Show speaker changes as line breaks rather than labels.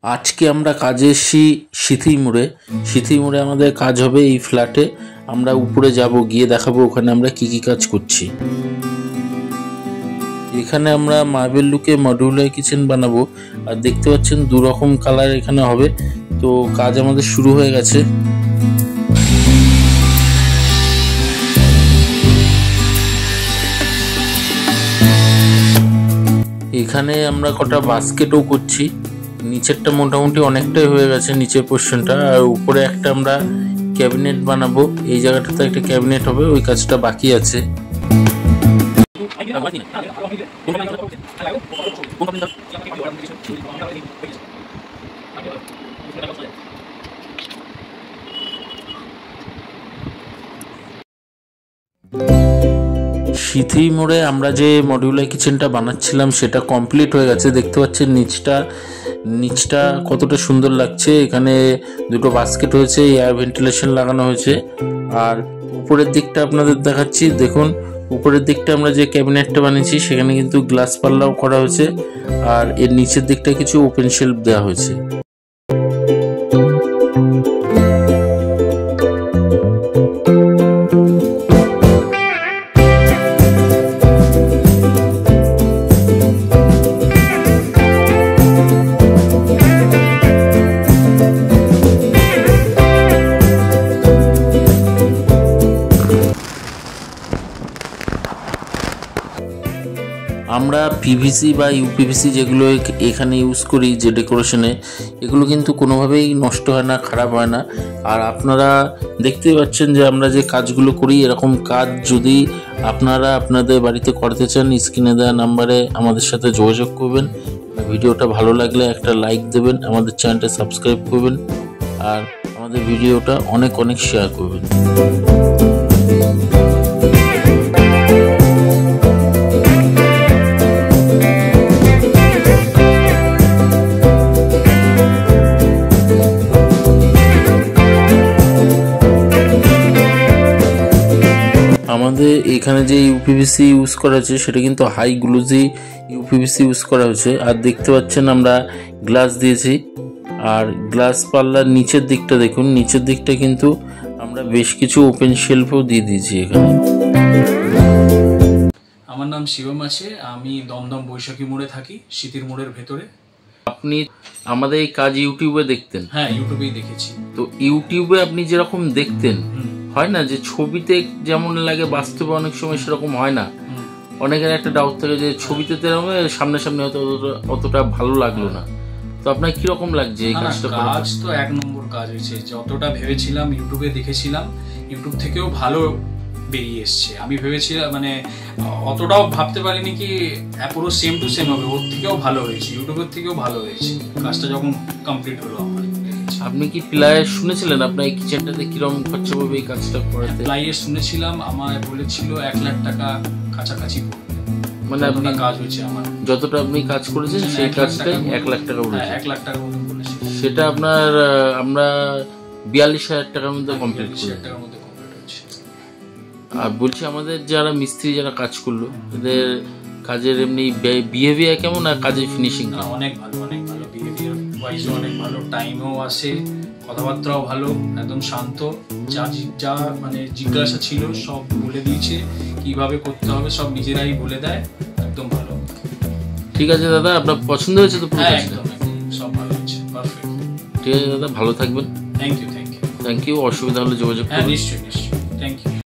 আজকে আমরা কাজে এসেছি সিথি মোড়ে। সিথি মোড়ে আমাদের কাজ হবে এই ফ্ল্যাটে। আমরা উপরে যাব, গিয়ে দেখাবো ওখানে আমরা কি কি কাজ করছি। এখানে আমরা মার্বেল লুকে মডিউলার কিচেন বানাবো, আর দেখতে পাচ্ছেন দু রকম কালার এখানে হবে। তো কাজ আমাদের শুরু হয়ে গেছে। এখানে আমরা কটা বাস্কেটও করছি। নিচেরটা মোটামুটি অনেকটাই হয়ে গেছে, নিচের পোর্শনটা। আর উপরে একটা আমরা ক্যাবিনেট বানাবো, এই জায়গাটাতে একটা ক্যাবিনেট হবে, ওই কাজটা বাকি আছে। সিথি মোড়ে আমরা যে মডিউলার কিচেনটা বানাচ্ছিলাম সেটা কমপ্লিট হয়ে গেছে। দেখতে পাচ্ছেন নিচটা কতটা সুন্দর লাগছে। এখানে দুটো বাস্কেট হয়েছে, এয়ার ভেন্টিলেশন লাগানো হয়েছে। আর উপরের দিকটা আপনাদের দেখাচ্ছি, দেখুন উপরের দিকটা আমরা যে ক্যাবিনেটটা বানিয়েছি সেখানে কিন্তু গ্লাস পাল্লাও করা হয়েছে। আর এর নিচের দিকটা কিছু ওপেন শেলফ দেওয়া হয়েছে। আমরা পিভিসি বা ইউপিভিসি যেগুলো এখানে ইউজ করি যে ডেকোরেশনে, এগুলো কিন্তু কোনোভাবেই নষ্ট হয় না, খারাপ হয় না। আর আপনারা দেখতেই পাচ্ছেন যে আমরা যে কাজগুলো করি, এরকম কাজ যদি আপনারা আপনাদের বাড়িতে করতে চান, স্ক্রিনে দেওয়া নাম্বারে আমাদের সাথে যোগাযোগ করবেন। ভিডিওটা ভালো লাগলে একটা লাইক দেবেন, আমাদের চ্যানেলটা সাবস্ক্রাইব করবেন, আর আমাদের ভিডিওটা অনেক অনেক শেয়ার করবেন। আমাদের এখানে যে ইউপিভিসি ইউজ করা হয়েছে সেটা কিন্তু হাই গ্লোজি ইউপিভিসি ইউজ করা হয়েছে। আর দেখতে পাচ্ছেন আমরা গ্লাস দিয়েছি, আর গ্লাস পাল্লার নিচের দিকটা দেখুন, নিচের দিকটা কিন্তু আমরা বেশ কিছু ওপেন শেলফও দিয়ে দিয়েছি এখানে।
আমার নাম শিবম আছে, আমি দমদম বৈশাখী মোড়ে থাকি, সিথির মোড়ের ভেতরে।
আপনি আমাদের এই কাজ ইউটিউবে দেখতেন?
হ্যাঁ, ইউটিউবেই দেখেছি।
তো ইউটিউবে আপনি যেরকম দেখতেন, হয় না যে ছবিতে যেমন লাগে বাস্তবে অনেক সময় সেরকম হয় না। অনেকের একটা ডাউট থাকে যে ছবিতে সামনাসামনি হয়তো অতটা ভালো লাগলো না। তো আপনার কিরকম লাগছে এই কাজটা?
কাজ তো এক নম্বর কাজ হয়েছে, যতটা ভেবেছিলাম ইউটিউবে দেখেছিলাম, ইউটিউব থেকেও ভালো বেরিয়ে এসছে। আমি ভেবেছিলাম মানে অতটাও ভাবতে পারিনি কি পুরো সেম টু সেম হবে, ওর থেকেও ভালো হয়েছে, ইউটিউবের থেকেও ভালো হয়েছে কাজটা যখন কমপ্লিট হলো আমার।
আপনি কি প্লাইয়ের শুনেছিলেন আপনার এই কিচেনটাতে কিরকম খরচা পড়বে এই কাজটা করাতে?
প্লাইয়ের শুনেছিলাম, আমার বলেছিল 1 লাখ টাকা কাছাকাছি পড়বে।
মানে আপনি
কাজ হয়েছে আমার
যতটা আপনি কাজ করেছেন সেই কাজটাই 1 লাখ টাকা বলেছে।
1 লাখ টাকা মতো বলেছিল।
সেটা আপনার আমরা 42,000 টাকার মধ্যে কমপ্লিট করেছি। আর বলছি আমাদের যারা মিস্ত্রি যারা কাজ করলো, এদের কাজের এমনি বিহেভিয়ার কেমন আর কাজের ফিনিশিং?
অনেক ভালো, অনেক ভালো, বিহেভিয়ার ওয়াইজ অনেক ভালো, টাইমেও আসে, কথাবার্তাও ভালো, একদম শান্ত। যা মানে জিজ্ঞাসা ছিল সব বলে দিয়েছে, কিভাবে করতে হবে সব নিজেরাই বলে দেয়, একদম ভালো।
ঠিক আছে দাদা, আপনার পছন্দ হয়েছে তো?
হ্যাঁ, একদম সব ভালো হয়েছে, পারফেক্ট।
ঠিক আছে দাদা, ভালো থাকবেন।
Thank you.
অসুবিধা হলে যোগাযোগ করুন।
নিশ্চয়ই।